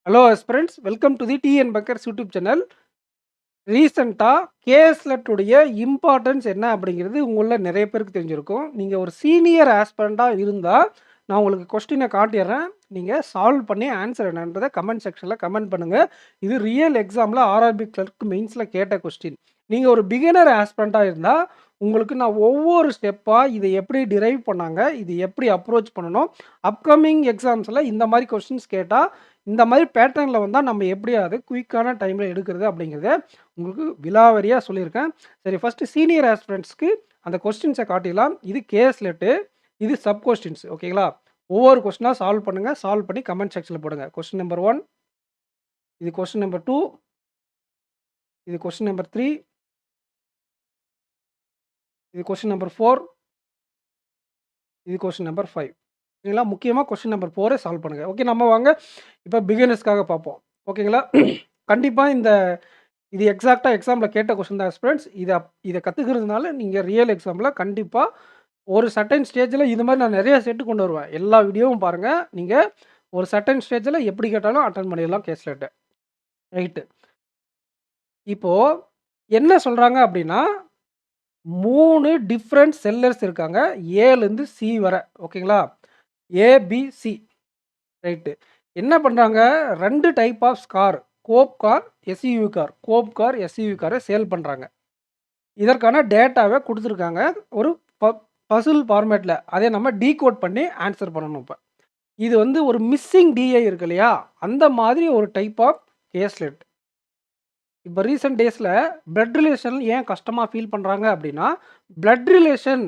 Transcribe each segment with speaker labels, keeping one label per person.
Speaker 1: Hello friends, welcome to the TN bankers YouTube channel. ரீசெண்டாக கேஸ்லெட்டுடைய importance என்ன அப்படிங்கிறது உங்களில் நிறைய பேருக்கு தெரிஞ்சிருக்கும். நீங்கள் ஒரு சீனியர் ஆஸ்பிரண்ட்டாக இருந்தால் நான் உங்களுக்கு கொஸ்டினை காட்டிடுறேன். நீங்கள் சால்வ் பண்ணி ஆன்சர் என்னன்றதை கமெண்ட் செக்ஷனில் கமெண்ட் பண்ணுங்கள். இது ரியல் எக்ஸாமில் ஆர்ஆர்பி கிளர்க் மெயின்ஸில் கேட்ட கொஸ்டின். நீங்கள் ஒரு பிகினர் ஆஸ்பிரண்ட்டாக இருந்தால் உங்களுக்கு நான் ஒவ்வொரு ஸ்டெப்பாக இதை எப்படி டிரைவ் பண்ணாங்க, இது எப்படி அப்ரோச் பண்ணணும், அப்கமிங் எக்ஸாம்ஸில் இந்த மாதிரி கொஸ்டின்ஸ் கேட்டால் இந்த மாதிரி பேட்டர்னில் வந்தால் நம்ம எப்படியாவது குயிக்கான டைமில் எடுக்கிறது அப்படிங்கிறத உங்களுக்கு விலாவரியாக சொல்லியிருக்கேன். சரி, ஃபஸ்ட்டு சீனியர் ஆஸ்பிரண்ட்ஸ்க்கு அந்த கொஸ்டின்ஸை காட்டிடலாம். இது கேஸ்லெட்டு, இது சப் கொஸ்டின்ஸ். ஓகேங்களா? ஒவ்வொரு கொஸ்டினாக சால்வ் பண்ணுங்கள். சால்வ் பண்ணி கமெண்ட் செக்ஷனில் போடுங்க. கொஸ்டின் நம்பர் 1, இது கொஸ்டின் நம்பர் 2, இது கொஸ்டின் நம்பர் 3, இது கொஸ்டின் நம்பர் 4, இது கொஸ்டின் நம்பர் 5. ஓகேங்களா? முக்கியமாக கொஸ்டின் நம்பர் 4 சால்வ் பண்ணுங்கள். ஓகே, நம்ம வாங்க இப்போ பிகினர்ஸ்க்காக பார்ப்போம். ஓகேங்களா? கண்டிப்பாக இது எக்ஸாக்டாக எக்ஸாமில் கேட்ட கொஸ்டின் தான் ஸ்டூடெண்ட்ஸ். இதை கற்றுக்கிறதுனால நீங்கள் ரியல் எக்ஸாமில் கண்டிப்பாக ஒரு சர்டன் ஸ்டேஜில் இது மாதிரி நான் நிறைய செட்டு கொண்டு வருவேன். எல்லா வீடியோவும் பாருங்கள். நீங்கள் ஒரு சர்டன் ஸ்டேஜில் எப்படி கேட்டாலும் அட்டன் பண்ணிடலாம் கேஸ்லெட்டு. ரைட்டு. இப்போது என்ன சொல்கிறாங்க அப்படின்னா 3 டிஃப்ரெண்ட் செல்லர்ஸ் இருக்காங்க, ஏலேருந்து சி வரை. ஓகேங்களா? ஏபிசி. ரைட்டு. என்ன பண்ணுறாங்க, 2 type of car, coupe car, SUV car. Coupe car, SUV காரை சேல் பண்ணுறாங்க. இதற்கான டேட்டாவை கொடுத்துருக்காங்க ஒரு பசில் ஃபார்மேட்டில். அதை நம்ம டீகோட் பண்ணி ஆன்சர் பண்ணணும். இப்போ இது வந்து ஒரு மிஸ்ஸிங் டிஐ இருக்கு இல்லையா, அந்த மாதிரி ஒரு டைப் ஆஃப் கேஸ்லெட். இப்போ ரீசெண்ட் டேஸில் பிளட் ரிலேஷன் ஏன் கஷ்டமாக ஃபீல் பண்ணுறாங்க அப்படின்னா, பிளட் ரிலேஷன்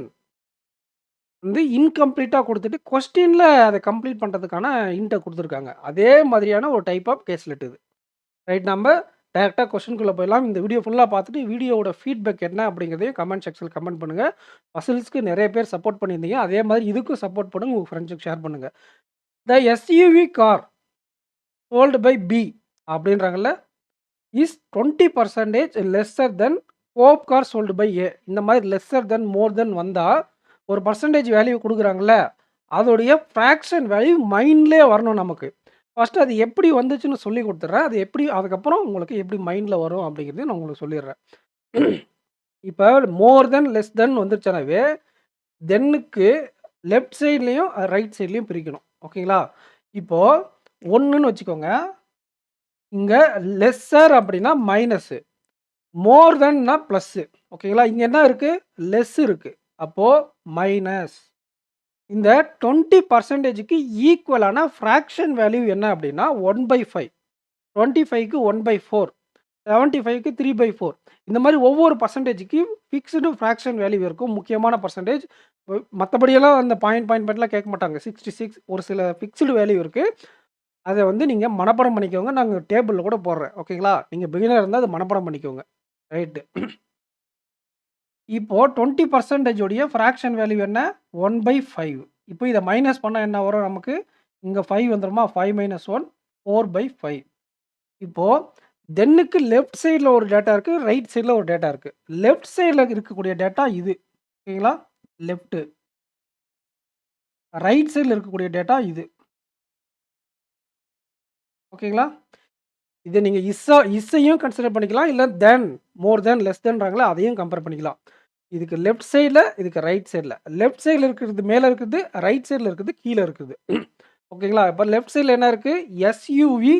Speaker 1: வந்து இன்கம்ப்ளீட்டாக கொடுத்துட்டு கொஸ்டினில் அதை கம்ப்ளீட் பண்ணுறதுக்கான இன்ட்டை கொடுத்துருக்காங்க. அதே மாதிரியான ஒரு டைப் ஆஃப் கேஸ்லெட் இது. ரைட், நம்ம டேரெக்டாக கொஸ்டின்குள்ளே போயிடலாம். இந்த வீடியோ ஃபுல்லாக பார்த்துட்டு வீடியோவோட ஃபீட்பேக் என்ன அப்படிங்கிறதையும் கமெண்ட் செக்ஷனில் கமெண்ட் பண்ணுங்கள். பசில்ஸ்க்கு நிறைய பேர் சப்போர்ட் பண்ணியிருந்தீங்க, அதே மாதிரி இதுக்கும் சப்போர்ட் பண்ணுங்கள், உங்கள் ஃப்ரெண்ட்ஸுக்கு ஷேர் பண்ணுங்கள். The SUV car sold by B அப்படின்றாங்கல்ல, is 20% lesser than coupe car sold by A. இந்த மாதிரி லெஸ்ஸர் தென் மோர் தென் வந்தால் ஒரு பர்சன்டேஜ் வேல்யூ கொடுக்குறாங்கல்ல, அதோடைய ஃப்ராக்ஷன் வேல்யூ மைண்ட்லேயே வரணும் நமக்கு. ஃபஸ்ட்டு அது எப்படி வந்துச்சுன்னு சொல்லி கொடுத்துட்றேன். அது எப்படி அதுக்கப்புறம் உங்களுக்கு எப்படி மைண்டில் வரும் அப்படிங்கிறதையும் நான் உங்களுக்கு சொல்லிடுறேன். இப்போ மோர் தென் லெஸ் தென் வந்துருச்சுனாவே தென்னுக்கு லெஃப்ட் சைட்லேயும் ரைட் சைட்லேயும் பிரிக்கணும். ஓகேங்களா? இப்போது 1ன்னு வச்சுக்கோங்க. இங்கே லெஸ்ஸர் அப்படின்னா மைனஸு, மோர் தென்னா ப்ளஸ்ஸு. ஓகேங்களா? இங்கே என்ன இருக்குது, லெஸ் இருக்குது, அப்போது மைனஸ். இந்த 20%க்கு ஈக்குவலான ஃப்ராக்ஷன் வேல்யூ என்ன அப்படின்னா 1/5, 25க்கு 1/4, 75க்கு 3/4. இந்த மாதிரி ஒவ்வொரு பர்சன்டேஜுக்கு ஃபிக்ஸ்டு ஃப்ராக்ஷன் வேல்யூ இருக்கும், முக்கியமான பர்சன்டேஜ். மற்றபடியெல்லாம் அந்த பாயிண்ட்லாம் கேட்க மாட்டாங்க. 66 ஒரு சில ஃபிக்ஸ்டு வேல்யூ இருக்குது. அதை வந்து நீங்கள் மனப்பாடம் பண்ணிக்கோங்க. நாங்கள் டேபிளில் கூட போடுறேன். ஓகேங்களா? நீங்கள் பிகினர் இருந்தால் அதை மனப்பாடம் பண்ணிக்கோங்க. ரைட்டு. இப்போது 20% உடைய ஃப்ராக்ஷன் வேல்யூ என்ன, 1/5. இப்போ இதை மைனஸ் பண்ணால் என்ன வரும் நமக்கு, இங்கே 5 வந்துடுமா, 5 - 1 4/5. இப்போது தென்னுக்கு லெஃப்ட் சைடில் ஒரு டேட்டா இருக்குது, ரைட் சைடில் ஒரு டேட்டா இருக்குது. லெஃப்ட் சைடில் இருக்கக்கூடிய டேட்டா இது. ஓகேங்களா? லெஃப்ட்டு. ரைட் சைடில் இருக்கக்கூடிய டேட்டா இது. ஓகேங்களா? இதை நீங்கள் இஸ்ஸையும் கன்சிடர் பண்ணிக்கலாம், இல்லை தென், மோர் தென், லெஸ் தென்றாங்களா அதையும் கம்பேர் பண்ணிக்கலாம். இதுக்கு லெஃப்ட் சைடில், இதுக்கு ரைட் சைடில். லெஃப்ட் சைடில் இருக்கிறது மேலே இருக்குது, ரைட் சைடில் இருக்கிறது கீழே இருக்குது. ஓகேங்களா? இப்போ லெஃப்ட் சைடில் என்ன இருக்குது, எஸ்யூவி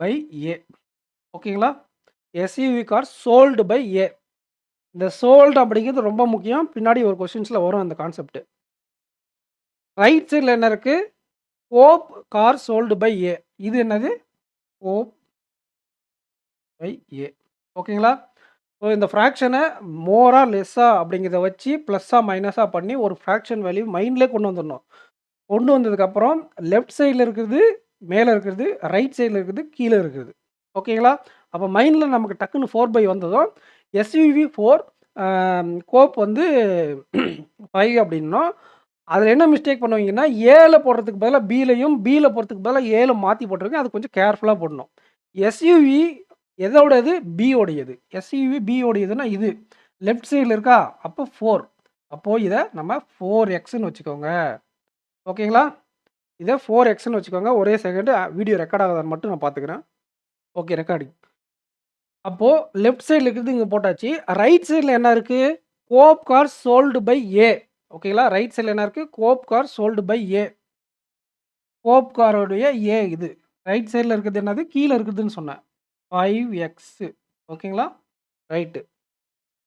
Speaker 1: பை ஏ. ஓகேங்களா? SUV car sold by A. இந்த சோல்டு அப்படிங்கிறது ரொம்ப முக்கியம், பின்னாடி ஒரு கொஸ்டின்ஸில் வரும் அந்த கான்செப்ட். ரைட் சைடில் என்ன இருக்குது, கோப் கார் சோல்டு பை ஏ. இது என்னது, கோப் பை ஏ. ஓகேங்களா? ஸோ இந்த ஃப்ராக்ஷனை மோரா லெஸ்ஸா அப்படிங்கிறத வச்சு ப்ளஸ்ஸாக மைனஸாக பண்ணி ஒரு ஃப்ராக்ஷன் வேல்யூ மைண்ட்லேயே கொண்டு வந்துடணும். கொண்டு வந்ததுக்கப்புறம் லெஃப்ட் சைடில் இருக்கிறது மேலே இருக்கிறது, ரைட் சைடில் இருக்கிறது கீழே இருக்குது. ஓகேங்களா? அப்போ மைண்டில் நமக்கு டக்குன்னு 4/5 வந்ததும் எஸ்யூவி 4, கோப் வந்து 5 அப்படின்னோம். அதில் என்ன மிஸ்டேக் பண்ணுவீங்கன்னா, ஏல போடுறதுக்கு பதிலாக பிலையும், பியில் போடுறதுக்கு பதிலாக ஏல மாற்றி போட்டிருக்கேன். அது கொஞ்சம் கேர்ஃபுல்லாக போடணும். எஸ்யூவி எதோடது, பியோடையது. எஸ்யூவி பியோடையதுன்னா இது லெஃப்ட் சைடில் இருக்கா, அப்போ 4. அப்போது இதை நம்ம 4xன்னு வச்சுக்கோங்க. ஓகேங்களா? இதை 4xன்னு வச்சுக்கோங்க. ஒரே செகண்ட் வீடியோ ரெக்கார்ட் ஆகுதான்னு மட்டும் நான் பார்த்துக்கிறேன். Okay recording. அப்போது லெஃப்ட் சைடில் இருக்கிறது இங்கே போட்டாச்சு. ரைட் சைடில் என்ன இருக்குது? கோப் கார் சோல்டு பை ஏ. ஓகேங்களா? ரைட் சைடில் என்ன இருக்குது? கோப் கார் சோல்டு பை ஏ. கோப் காரோடைய ஏ இது. ரைட் சைடில் இருக்கிறது என்னது? கீழே இருக்குதுன்னு சொன்னேன். 5x. ஓகேங்களா? ரைட்டு.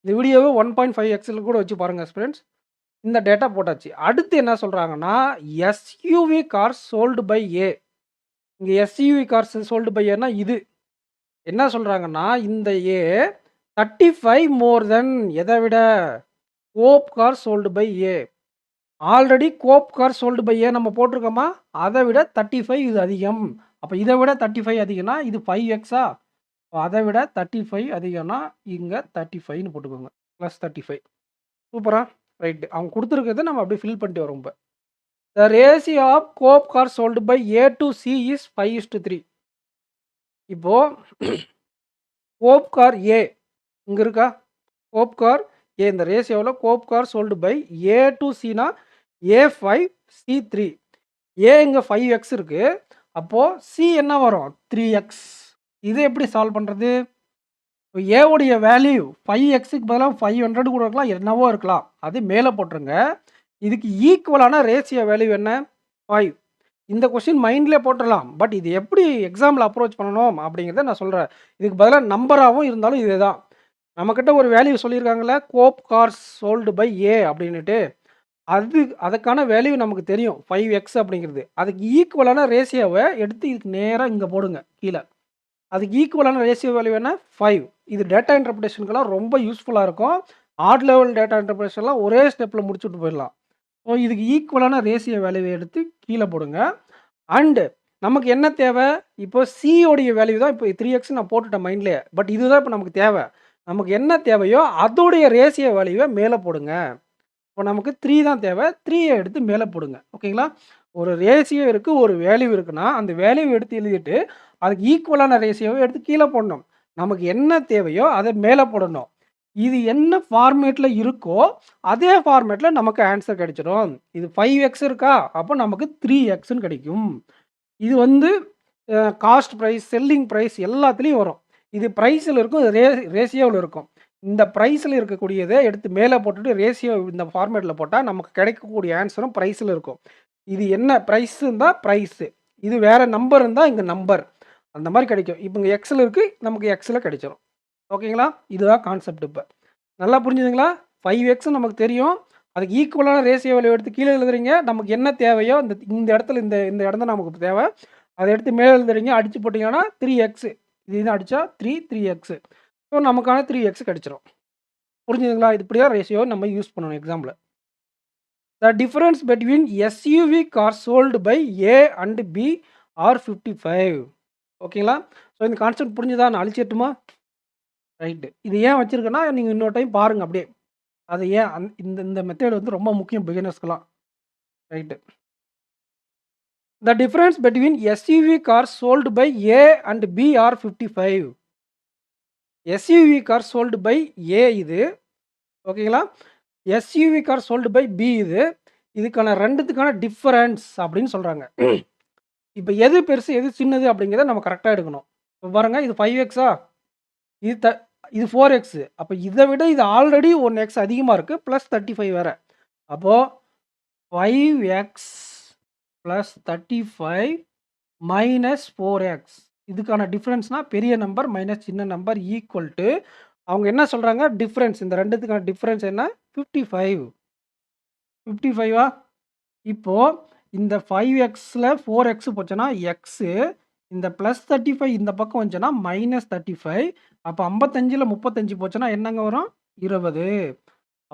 Speaker 1: இந்த வீடியோவை 1.5xல கூட வச்சு பாருங்கள் ஃப்ரெண்ட்ஸ். இந்த டேட்டா போட்டாச்சு. அடுத்து என்ன சொல்கிறாங்கன்னா, எஸ்யூவி கார் சோல்டு பை ஏ. இங்கே எஸ்யூவி கார்ஸ் சோல்டு பை ஏன்னா இது. என்ன சொல்கிறாங்கன்னா, இந்த ஏ 35 மோர் தென் எதை விட? Coupe car sold by A. Already coupe car sold by A நம்ம போட்டிருக்கோமா? அதை விட 35 இது அதிகம். அப்போ இதை விட 35 அதிகம்னா இது 5xஆ? அதை விட 35 அதிகம்னா இங்கே 35ன்னு போட்டுக்கோங்க. +35. சூப்பரா? ரைட்டு. அவங்க கொடுத்துருக்கிறத நம்ம அப்படியே ஃபில் பண்ணிட்டு வரோம் இப்போ. The ratio of coupe car sold by A to C is 5:3. இப்போது கோப் கார் ஏ இங்கே இருக்கா? கோப் கார் ஏ இந்த ரேஷியோவில் coupe car sold by A to சினா A5 C3. ஏ இங்கே 5x இருக்குது. அப்போது சி என்ன வரும்? 3x. இது எப்படி சால்வ் பண்ணுறது? இப்போ ஏவுடைய வேல்யூ 5xக்கு பதிலாக 500 கூட இருக்கலாம், என்னவோ இருக்கலாம். அது மேலே போட்டுருங்க. இதுக்கு ஈக்குவலான ரேஷியோ வேல்யூ என்ன? 5. இந்த கொஸ்டின் மைண்ட்லேயே போட்டுடலாம். பட் இது எப்படி எக்ஸாமில் அப்ரோச் பண்ணணும் அப்படிங்கிறத நான் சொல்கிறேன். இதுக்கு பதிலாக நம்பராகவும் இருந்தாலும் இதே தான். நம்மக்கிட்ட ஒரு வேல்யூ சொல்லியிருக்காங்களே, coupe cars sold by A அப்படின்ட்டு. அதுக்கான வேல்யூ நமக்கு தெரியும் 5x அப்படிங்கிறது. அதுக்கு ஈக்குவலான ரேஷியோவை எடுத்து இதுக்கு நேராக இங்கே போடுங்க கீழே. அதுக்கு ஈக்குவலான ரேஷியோ வேல்யூ என்ன? 5. இது டேட்டா இன்டர்பிரேஷனுக்கெல்லாம் ரொம்ப யூஸ்ஃபுல்லாக இருக்கும். ஹார்ட் லெவல் டேட்டா இன்டர்பிரேஷன்லாம் ஒரே ஸ்டெப்பில் முடிச்சுட்டு போயிடலாம். ஸோ இதுக்கு ஈக்குவலான ரேஷியோ வேல்யூவை எடுத்து கீழே போடுங்க. அண்டு நமக்கு என்ன தேவை? இப்போ சியோடைய வேல்யூ தான் இப்போ 3x நான் போட்டுட்டேன் மைண்ட்லேயே. பட் இதுதான் இப்போ நமக்கு தேவை. நமக்கு என்ன தேவையோ அதோடைய ரேஷியோ வேல்யூவை மேலே போடுங்க. இப்போ நமக்கு 3 தான் தேவை. 3யை எடுத்து மேலே போடுங்க. ஓகேங்களா? ஒரு ரேஷியோ இருக்குது, ஒரு வேல்யூ இருக்குன்னா அந்த வேல்யூவை எடுத்து எழுதிட்டு அதுக்கு ஈக்குவலான ரேஷியோவை எடுத்து கீழே போடணும். நமக்கு என்ன தேவையோ அதை மேலே போடணும். இது என்ன ஃபார்மேட்டில் இருக்கோ அதே ஃபார்மேட்டில் நமக்கு ஆன்சர் கிடைச்சிடும். இது 5x இருக்கா? அப்போ நமக்கு 3xன்னு கிடைக்கும். இது வந்து காஸ்ட் ப்ரைஸ், செல்லிங் ப்ரைஸ் எல்லாத்துலேயும் வரும். இது ப்ரைஸில் இருக்கும், ரேஷியோவில் இருக்கும். இந்த ப்ரைஸில் இருக்கக்கூடியதை எடுத்து மேலே போட்டுட்டு ரேஷியோ இந்த ஃபார்மேட்டில் போட்டால் நமக்கு கிடைக்கக்கூடிய ஆன்சரும் ப்ரைஸில் இருக்கும். இது என்ன ப்ரைஸ் இருந்தால் ப்ரைஸு, இது வேறு நம்பர் இருந்தால் இங்கே நம்பர், அந்த மாதிரி கிடைக்கும். இப்போ இங்கே எக்ஸில் இருக்குது, நமக்கு எக்ஸில் கிடைச்சிரும். ஓகேங்களா? இதுதான் கான்செப்ட். இப்போ நல்லா புரிஞ்சுதுங்களா? 5x நமக்கு தெரியும். அதுக்கு ஈக்குவலான ரேஷியோ வேல்யூ எடுத்து கீழே எழுதுறீங்க. நமக்கு என்ன தேவையோ இந்த இடத்துல இந்த இடம் தான் நமக்கு தேவை. அதை எடுத்து மேலே எழுதுறீங்க. அடித்து போட்டிங்கன்னா 3x. இது அடித்தா 3x. ஸோ நமக்கான 3x கிடைச்சிரும். புரிஞ்சுதுங்களா? இது இப்படியா ரேஷியோ நம்ம யூஸ் பண்ணணும் example. The difference between SUV car sold by A and B are 55. ஓகேங்களா? ஸோ இந்த கான்செப்ட் புரிஞ்சுதா? நான் அழிச்சிட்டுமா? ரைட்டு. இது ஏன் வச்சுருக்கேன்னா நீங்கள் இன்னொரு டைம் பாருங்கள் அப்படியே. அது ஏன் இந்த மெத்தேட் வந்து ரொம்ப முக்கியம் பிகினர்ஸ்க்கெலாம். Right. The difference between SUV car sold by A and B are 55. SUV car sold by A இது. ஓகேங்களா? SUV car sold by B இது. இதுக்கான ரெண்டுத்துக்கான டிஃபரன்ஸ் அப்படின்னு சொல்கிறாங்க. இப்போ எது பெருசு எது சின்னது அப்படிங்கிறத நம்ம கரெக்டாக எடுக்கணும். இப்போ பாருங்கள், இது 5xஆ? இது 4x. அப்போ இதை விட இது ஆல்ரெடி 1x அதிகமாக இருக்குது, ப்ளஸ் 35 வேறு. அப்போது 5x ப்ளஸ் 35 மைனஸ் 4x. இதுக்கான டிஃப்ரென்ஸ்னால் பெரிய நம்பர் மைனஸ் சின்ன நம்பர் ஈக்குவல் டு அவங்க என்ன சொல்கிறாங்க? டிஃப்ரென்ஸ், இந்த ரெண்டுத்துக்கான டிஃப்ரென்ஸ் என்ன? 55. 55ஆ? இப்போது இந்த 5xல 4x போச்சுன்னா எக்ஸு, இந்த ப்ளஸ் 35 இந்த பக்கம் வந்துச்சுன்னா மைனஸ் 35. அப்போ 55ல் 35 போச்சுன்னா என்னங்க வரும்? 20.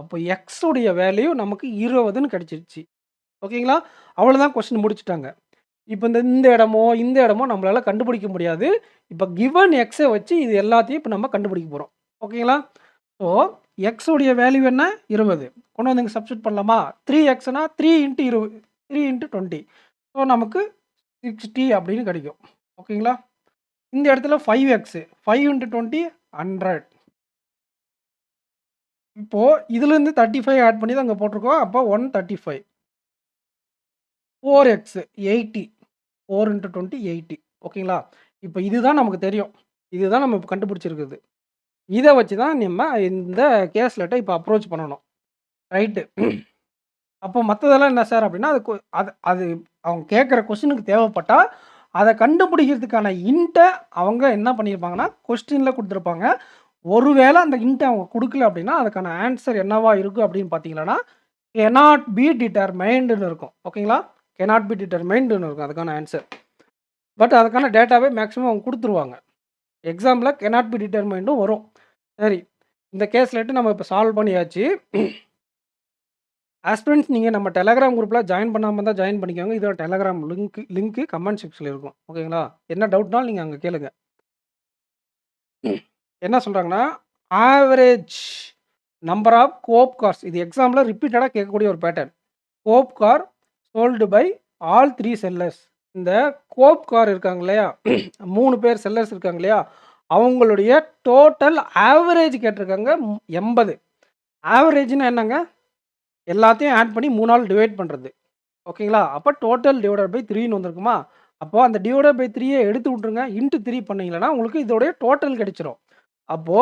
Speaker 1: அப்போ எக்ஸுடைய வேல்யூ நமக்கு 20ன்னு கிடச்சிருச்சு. ஓகேங்களா? அவ்வளோதான், கொஸ்டின் முடிச்சுட்டாங்க. இப்போ இந்த இடமோ நம்மளால் கண்டுபிடிக்க முடியாது. இப்போ கிவன் எக்ஸை வச்சு இது எல்லாத்தையும் இப்போ நம்ம கண்டுபிடிக்க போகிறோம். ஓகேங்களா? ஸோ எக்ஸுடைய வேல்யூ என்ன? 20. கொண்டு வந்து இங்கே சப்ஸ்டிட் பண்ணலாமா? 3xனா 3 × 20, 3 × 20. ஸோ நமக்கு 60 அப்படின்னு கிடைக்கும். ஓகேங்களா? இந்த இடத்துல 5x, 5 × 20 100. இப்போது இதுலேருந்து 35 ஆட் பண்ணி தான் அங்கே போட்டிருக்கோம். அப்போ 135. 4x 80 4 × 20 80 ஓகேங்களா? இப்ப இதுதான் நமக்கு தெரியும். இதுதான் நம்ம இப்ப கண்டுபிடிச்சிருக்குது. இத வச்சு தான் நம்ம இந்த கேஸ்லெட்ட இப்ப அப்ரோச் பண்ணணும். ரைட்டு. அப்போ மத்ததெல்லாம் என்ன சார் அப்டின்னா, அது அது அவங்க கேட்குற கொஸ்டினுக்கு தேவைப்பட்டா, அத கண்டுபிடிக்கிறதுக்கான ஹிண்ட்ட அவங்க என்ன பண்ணியிருப்பாங்கன்னா, கொஸ்டின்ல குடுத்துருப்பாங்க. ஒருவேள அந்த ஹிண்ட்ட அவங்க குடுக்கல அப்டின்னா, அதுக்கான ஆன்சர் என்னவா இருக்கும் அப்டின்னு பார்த்தீங்கன்னா, கேனாட் பி டிட்டர்மைன்டுன்னு இருக்கும். ஓகேங்களா? கேனாட் பி டிட்டர்மைன்டுன்னு இருக்கும் அதுக்கான ஆன்சர். பட் அதுக்கான டேட்டாவே மேக்ஸிமம் அவங்க குடுத்துருவாங்க. எக்ஸாம்ல கேனாட் பி டிட்டர்மைன்டும் வரும். சரி. இந்த கேஸ்லெட்டு நம்ம இப்ப சால்வ் பண்ணியாச்சு. ஆஸ்பிரண்ட்ஸ் நீங்க நம்ம டெலகிராம் குரூப்ல ஜாயின் பண்ணாம இருந்தா ஜாயின் பண்ணிக்கோங்க. இதோட டெலகிராம் லிங்க் கமெண்ட் செக்ஷன்ல இருக்கும். ஓகேங்களா? என்ன டவுட்னாலும் நீங்க அங்க கேளுங்க. என்ன சொல்றாங்கன்னா, average number of coupe cars இது எக்ஸாம்ல ரிப்பீட்டடா கேட்கக்கூடிய ஒரு pattern. Coupe car sold by all 3 sellers. இந்த கோப் கார் இருக்காங்க இல்லையா? 3 பேர் செல்லர்ஸ் இருக்காங்க இல்லையா? அவங்களுடைய டோட்டல் ஆவரேஜ் கேட்டிருக்காங்க 80. ஆவரேஜ்ன்னா என்னங்க? எல்லாத்தையும் ஆட் பண்ணி 3ஆல டிவைட் பண்றது. ஓகேங்களா? அப்ப டோட்டல் டிவைடட் பை 3ன்னு வந்திருக்குமா? அப்போ அந்த டிவைடட் பை 3ய எடுத்து விட்டுருங்க. இன்டு 3 பண்ணீங்கன்னா, உங்களுக்கு இதோடைய டோட்டல் கிடைச்சிரும். அப்போ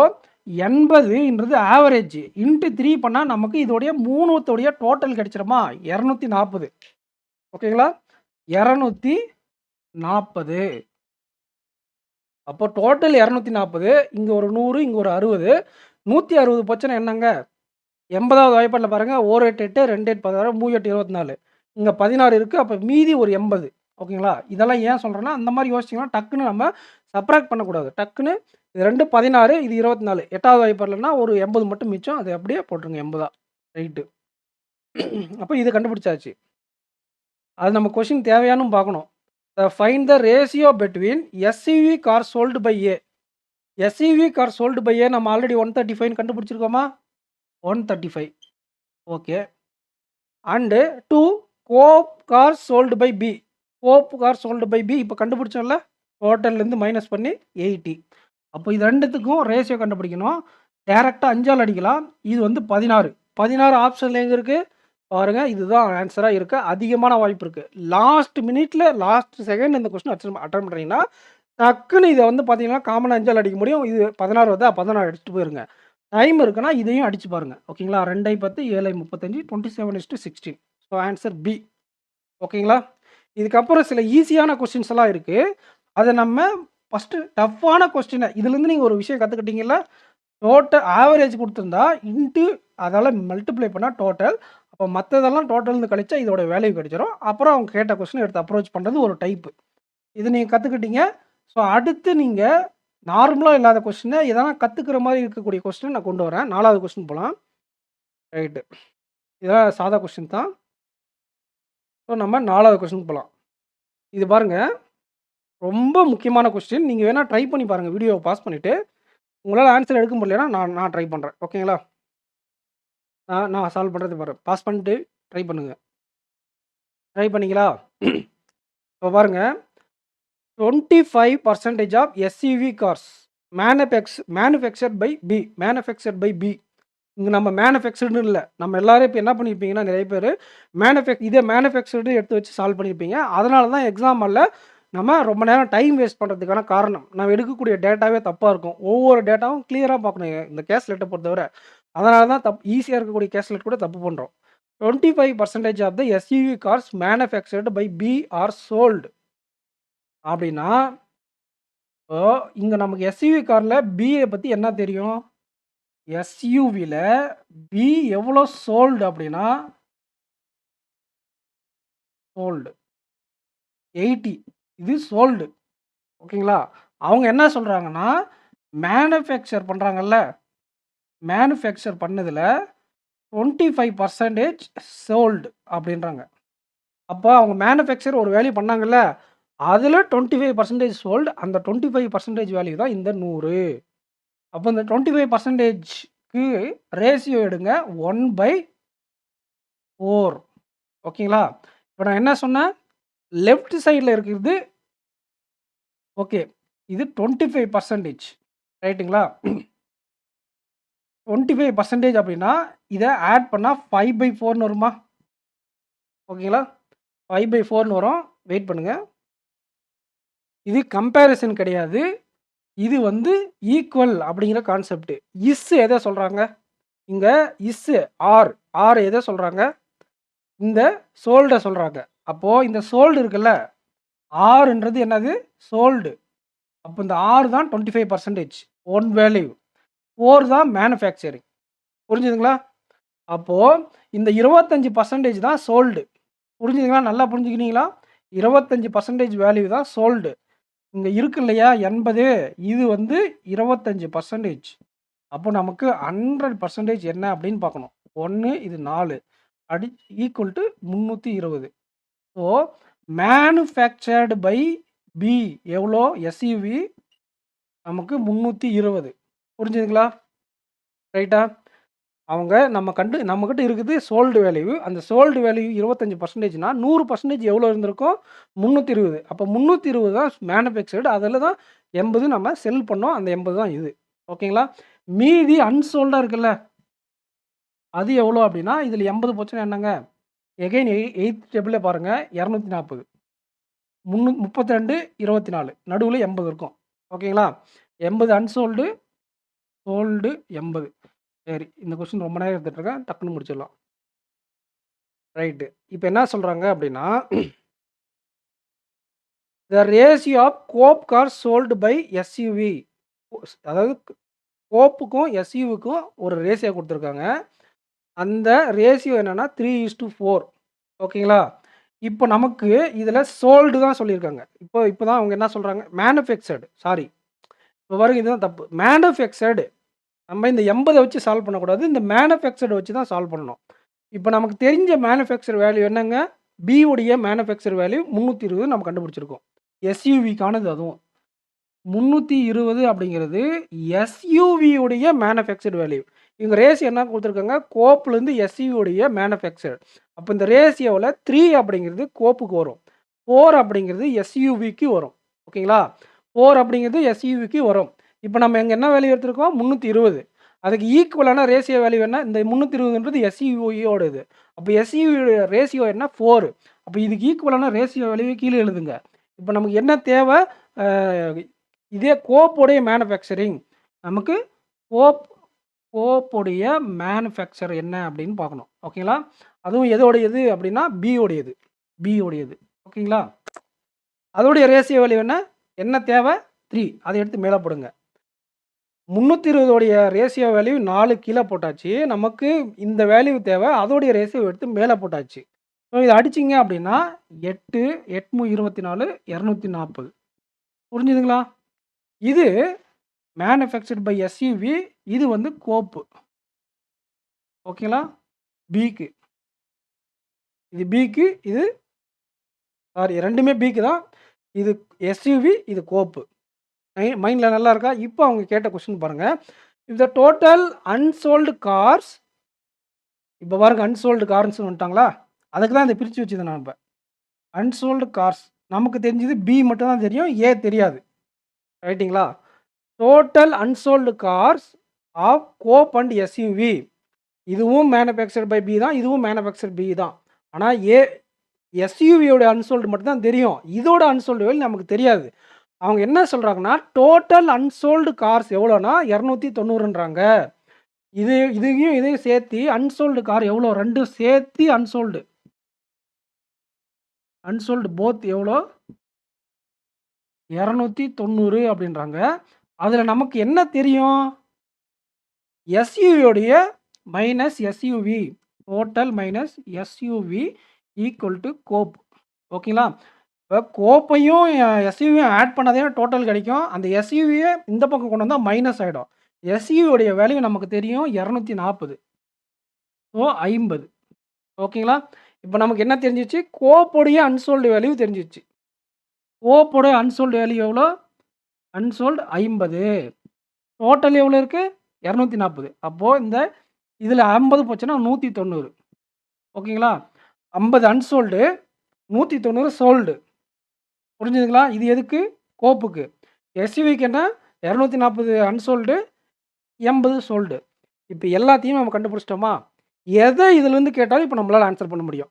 Speaker 1: 80ன்றது ஆவரேஜ். இன்டு 3 பண்ணா நமக்கு இதோடைய 3த்துடைய டோட்டல் கிடைச்சிருமா? 240. ஓகேங்களா? 240. அப்போ டோட்டல் 240. இங்க ஒரு 100, இங்க ஒரு 60. 160 போச்சுன்னா என்னங்க? 80வது வாய்ப்பாடுல பாருங்க. 1 8 8 2 8 16 3 8 24. இங்க 16 இருக்கு. அப்ப மீதி ஒரு 80. ஓகேங்களா? இதெல்லாம் ஏன் சொல்றேன்னா, அந்த மாரி யோசிச்சீங்கன்னா டக்குன்னு நம்ம சப்ட்ராக்ட் பண்ணக்கூடாது. டக்குன்னு இது 2 16 இது 24. 8வது வாய்ப்பாடுலன்னா ஒரு 80 மட்டும் மிச்சம். அது அப்படியே போட்டுருங்க 80ஆ. ரைட்டு. அப்ப இத கண்டுபிடிச்சாச்சு. அது நம்ம கொஸ்டின் தேவையான்னு பார்க்கணும். Find the ratio between SUV car sold by A. SUV car sold by A நம்ம ஆல்ரெடி 135 கண்டுபிடிச்சிருக்கோமா? 135. Okay. And 2 coupe car sold by B. Coupe car sold by B இப்போ கண்டுபிடிச்சோம்ல? டோட்டல்லேருந்து மைனஸ் பண்ணி 80. அப்போ இது 2த்துக்கும் ரேஷியோ கண்டுபிடிக்கணும். டைரக்ட்டா 5ஆல அடிக்கலாம். இது வந்து 16. 16 ஆப்ஷன்ல எங்க இருக்கு? பாருங்க. இதுதான் ஆன்ஸரா இருக்க அதிகமான வாய்ப்பு இருக்கு. லாஸ்ட் மினிட்ல லாஸ்ட் செகண்ட் இந்த கொஸ்டின் அட்டெம்ப்ட் பண்றீங்கன்னா, டக்குன்னு இத வந்து பார்த்தீங்கன்னா, காமனா 5ஆல அடிக்க முடியும். இது 16 வருதா? 16 அடிச்சுட்டு போயிருங்க. டைம் இருக்குன்னா, இதையும் அடிச்சு பாருங்க. ஓகேங்களா? 2 10 7 35 27:16. So answer B. ஓகேங்களா? இதுக்கப்புறம் சில ஈஸியான கொஸ்டின்ஸ் எல்லாம் இருக்கு. அத நம்ம ஃபர்ஸ்ட்டு டஃப்பான கொஸ்டின இதுலருந்து நீங்க ஒரு விஷயம் கத்துக்கிட்டீங்கல்ல? ஆவரேஜ் குடுத்திருந்தா, இன்டு அதால மல்டிப்ளை பண்ணா டோட்டல். அப்ப மத்ததெல்லாம் டோட்டல்ன்னு கழிச்சா இதோட வேல்யூ கிடைச்சிரும். அப்புறம் அவங்க கேட்ட கொஸ்டின் எடுத்து அப்ரோச் பண்றது ஒரு டைப். இது நீங்க கத்துக்கிட்டீங்க. ஸோ அடுத்து நீங்க நார்மலா இல்லாத கொஸ்டின எதனா கத்துக்கிற மாரி இருக்கக்கூடிய கொஸ்டின் நான் கொண்டு வரேன். 4வது கொஸ்டின் போலாம். ரைட்டு. இதெல்லாம் சாதா கொஸ்டின் தான். ஸோ நம்ம 4வது கொஸ்டின் போலாம். இது பாருங்க. ரொம்ப முக்கியமான கொஸ்டின். நீங்க வேணா ட்ரை பண்ணி பாருங்க. வீடியோவ பாஸ் பண்ணிட்டு. உங்களால ஆன்ஸர் எடுக்க முடியலன்னா, நான் ட்ரை பண்றேன். ஓகேங்களா? நான் சால்வ் பண்றது பாருங்க. பாஸ் பண்ணிட்டு ட்ரை பண்ணுங்க. ட்ரை பண்ணீங்களா? இப்போ பாருங்க. 25% of SUV cars manufactured by B. Manufactured by B. இங்க நம்ம மேனுஃபேக்சர்டுன்னு இல்ல. நம்ம எல்லாரும் இப்ப என்ன பண்ணியிருப்பீங்கன்னா, நெறைய பேரு இதே மேனுஃபேக்சர்டு எடுத்து வச்சு சால்வ் பண்ணியிருப்பீங்க. அதனால தான் எக்ஸாம் ஹால்ல நம்ம ரொம்ப நேரம் டைம் வேஸ்ட் பண்றதுக்கான காரணம். நம்ம எடுக்கக்கூடிய டேட்டாவே தப்பா இருக்கும். ஒவ்வொரு டேட்டாவும் கிளியரா பார்க்கணும். இந்த கேஸ்லெட்ட பொறுத்தவர. அதனால தான் ஈஸியா இருக்கக்கூடிய கேஸ்லெட் கூட தப்பு பண்றோம். 25% of the SUV cars manufactured by B are sold. அப்படின்னா, இப்போ இங்க நமக்கு எஸ்யூவி கார்ல பிய பத்தி என்ன தெரியும்? எஸ்யூவில பி எவ்வளோ சோல்டு அப்படின்னா சோல்டு 80. இது சோல்டு. ஓகேங்களா? அவங்க என்ன சொல்றாங்கன்னா, மேனுஃபேக்சர் பண்றாங்கல்ல, மேனுஃபேக்சர் பண்ணதுல 25% சோல்டு அப்படின்றாங்க. அப்ப அவங்க மேனுஃபேக்சர் ஒரு வேல்யூ பண்ணாங்கல்ல, அதுல 25% சோல்டு. அந்த 25% வேல்யூ தான் இந்த 100. அப்ப இந்த 25%க்கு ரேஷியோ எடுங்க 1/4. ஓகேங்களா? இப்ப நான் என்ன சொன்னேன்? லெஃப்ட் சைட்ல இருக்கிறது ஓகே. இது 25% ரைட்டுங்களா? 25% அப்படின்னா, இத ஆட் பண்ணா 5/4ன்னு வருமா? ஓகேங்களா? 5/4ன்னு வரும். வெயிட் பண்ணுங்க. இது கம்பேரிசன் கிடையாது. இது வந்து ஈக்குவல் அப்படிங்கிற கான்செப்ட். எத சொல்றாங்க? இங்க ஆர் ஆர் எத சொல்றாங்க? இந்த சோல்ட சொல்றாங்க. அப்போ இந்த சோல்டு இருக்குல்ல, ஆர்ன்றது என்னது? சோல்டு. அப்போ இந்த ஆர் தான் 25% ஒன் வேல்யூ. 4 தான் மேனுஃபேக்சரிங். புரிஞ்சுதுங்களா? அப்போ இந்த 25% தான் சோல்டு. புரிஞ்சுதுங்களா? நல்லா புரிஞ்சுக்கினீங்களா? 25% வேல்யூ தான் சோல்டு. இங்க இருக்கு இல்லையா 80, இது வந்து 25%. அப்போ நமக்கு 100% என்ன அப்படின்னு பார்க்கணும். 1 இது 4 அடி equal to 320. So manufactured by B எவ்வளோ? எஸ்யூவி நமக்கு 320. புரிஞ்சுதுங்களா? ரைட்டா? அவங்க நம்மகிட்ட இருக்குது சோல்டு வேல்யூ. அந்த சோல்டு வேல்யூ 25%னா 100% எவ்வளோ இருந்திருக்கும்? 320. அப்போ 320 தான் மேனுஃபேக்சர்டு. அதில தான் 80 நம்ம செல் பண்ணோம். அந்த 80 தான் இது. ஓகேங்களா? மீதி அன்சோல்டா இருக்குல்ல, அது எவ்வளோ அப்படின்னா, இதில் 80 போச்சுன்னா என்னங்க? எகைன் 8th டேபிள்ல பாருங்க 240. 32, 24 நடுவுல 80 இருக்கும். ஓகேங்களா? 80 அன்சோல்டு, சோல்டு 80. சரி, இந்த கொஸ்டின் ரொம்ப நேரம் எடுத்துட்டு இருக்கேன். டக்குன்னு முடிச்சிடலாம். ரைட்டு. இப்போ என்ன சொல்றாங்க அப்படின்னா, the ratio of coupe car sold by SUV. அதாவது கோப்புக்கும் எஸ்யூவிக்கும் ஒரு ரேஷியோ கொடுத்துருக்காங்க. அந்த ரேஷியோ என்னன்னா 3:4. ஓகேங்களா? இப்போ நமக்கு இதில் சோல்டு தான் சொல்லியிருக்காங்க. இப்போ தான் அவங்க என்ன சொல்கிறாங்க? மேனுஃபேக்சர்டு. சாரி, இப்போ பாருங்க, இதுதான் தப்பு. மேனுஃபேக்சர்டு நம்ம இந்த 80 வச்சு சால்வ் பண்ணக்கூடாது. இந்த மேனுஃபேக்சர்டு வச்சு தான் சால்வ் பண்ணணும். இப்போ நமக்கு தெரிஞ்ச மேனுஃபேக்சர் வேல்யூ என்னங்க? பி உடைய மேனுஃபேக்சர் வேல்யூ 320 நம்ம கண்டுபிடிச்சிருக்கோம். எஸ்யூவிக்கானது அதுவும். 320 அப்படிங்கிறது எஸ்யூவி உடைய மேனுஃபேக்சர்டு வேல்யூ. இவங்க ரேஷியோ என்ன கொடுத்துருக்காங்க? கோப்புலேருந்து எஸ்யூவி உடைய மேனுஃபேக்சர். அப்போ இந்த ரேஷியோவில் 3 அப்படிங்கிறது கோப்புக்கு வரும். 4 அப்படிங்கிறது எஸ்யூவிக்கு வரும். ஓகேங்களா? 4 அப்படிங்கிறது எஸ்யூவிக்கு வரும். இப்போ நம்ம இங்கே என்ன வேல்யூ எடுத்திருக்கோம்? 320. அதுக்கு ஈக்குவலான ரேஷியோ வேல்யூ என்ன? இந்த 320ன்றது எஸ்யூவியோட இது. அப்போ எஸ்யூவி ரேஷியோ என்ன? 4. அப்போ இதுக்கு ஈக்குவலான ரேஷியோ வேல்யூ கீழே எழுதுங்க. இப்போ நமக்கு என்ன தேவை? இதே கோப்புடைய மேனுஃபேக்சரிங். நமக்கு கோப்புடைய மேனுஃபேக்சர் என்ன அப்படின்னு பார்க்கணும். ஓகேங்களா? அதுவும் எதோடையது அப்படின்னா பி உடையது. ஓகேங்களா? அதோடைய ரேஷியோ வேல்யூ என்ன தேவை? 3. அதை எடுத்து மேலே போடுங்க. 320 ரேஷியோ வேல்யூ 4 கீழே போட்டாச்சு. நமக்கு இந்த வேல்யூ தேவை. அதோடைய ரேஷியோ எடுத்து மேலே போட்டாச்சு. ஸோ இதை அடிச்சிங்க அப்படின்னா 8 8 24 240. புரிஞ்சுதுங்களா? இது மேனுஃபேக்சர்ட் பை எஸ்யூவி. இது வந்து கோப்பு. ஓகேங்களா? பிக்கு இது பிக்கு, இது சாரி ரெண்டுமே பிக்கு தான். இது எஸ்யூவி, இது கோப்பு. மைண்டில் நல்லா இருக்கா? இப்போ அவங்க கேட்ட கொஸ்டின் பாருங்கள். If the total unsold cars, இப்போ பாருங்க அன்சோல்டு கார்ஸ்னு வந்துட்டாங்களா? அதுக்கு தான் இதை பிரித்து வச்சுது நான். இப்போ அன்சோல்டு கார்ஸ் நமக்கு தெரிஞ்சது பி மட்டும் தான் தெரியும், ஏ தெரியாது. ரைட்டிங்களா? Total unsold cars of coupe and SUV. இதுவும் மேனுஃபேக்சர்ட் பை பி தான், இதுவும் மேனுஃபேக்சர்ட் பி தான். ஆனால் எஸ்யூவியோட அன்சோல்டு மட்டும் தான் தெரியும். இதோட அன்சோல்டு வேல்யூ நமக்கு தெரியாது. அவங்க என்ன சொல்கிறாங்கன்னா, டோட்டல் அன்சோல்டு கார்ஸ் எவ்வளோனா 290ன்றாங்க. இதையும் சேர்த்து அன்சோல்டு கார் எவ்வளோ? 2 சேர்த்து அன்சோல்டு போத் எவ்வளோ? 290 அப்படின்றாங்க. அதில் நமக்கு என்ன தெரியும்? எஸ்யூவியோடைய minus SUV, total minus SUV equal to coupe. ஓகேங்களா? இப்போ கோப்பையும் எஸ்யூவியும் ஆட் பண்ணாதே டோட்டல் கிடைக்கும். அந்த எஸ்யூவியை இந்த பக்கம் கொண்டு வந்தால் மைனஸ் ஆகிடும். எஸ்யூவியோடைய வேல்யூ நமக்கு தெரியும் 240. ஸோ 50. ஓகேங்களா? இப்போ நமக்கு என்ன தெரிஞ்சிச்சு? கோப்புடைய அன்சோல்டு வேல்யூ தெரிஞ்சிச்சு. கோப்போட அன்சோல்டு வேல்யூ எவ்வளோ? அன்சோல்டு 50. டோட்டல் எவ்வளோ இருக்குது? 240. அப்போது இந்த இதில் 50 போச்சுன்னா 190. ஓகேங்களா? 50 அன்சோல்டு, 190 சோல்டு. புரிஞ்சுதுங்களா? இது எதுக்கு? கோப்புக்கு. எஸ்யூவிக்கு என்ன? 240 அன்சோல்டு, 80 சோல்டு. இப்போ எல்லாத்தையும் நம்ம கண்டுபிடிச்சிட்டோமா? எதை இதுலேருந்து கேட்டாலும் இப்போ நம்மளால் ஆன்சர் பண்ண முடியும்.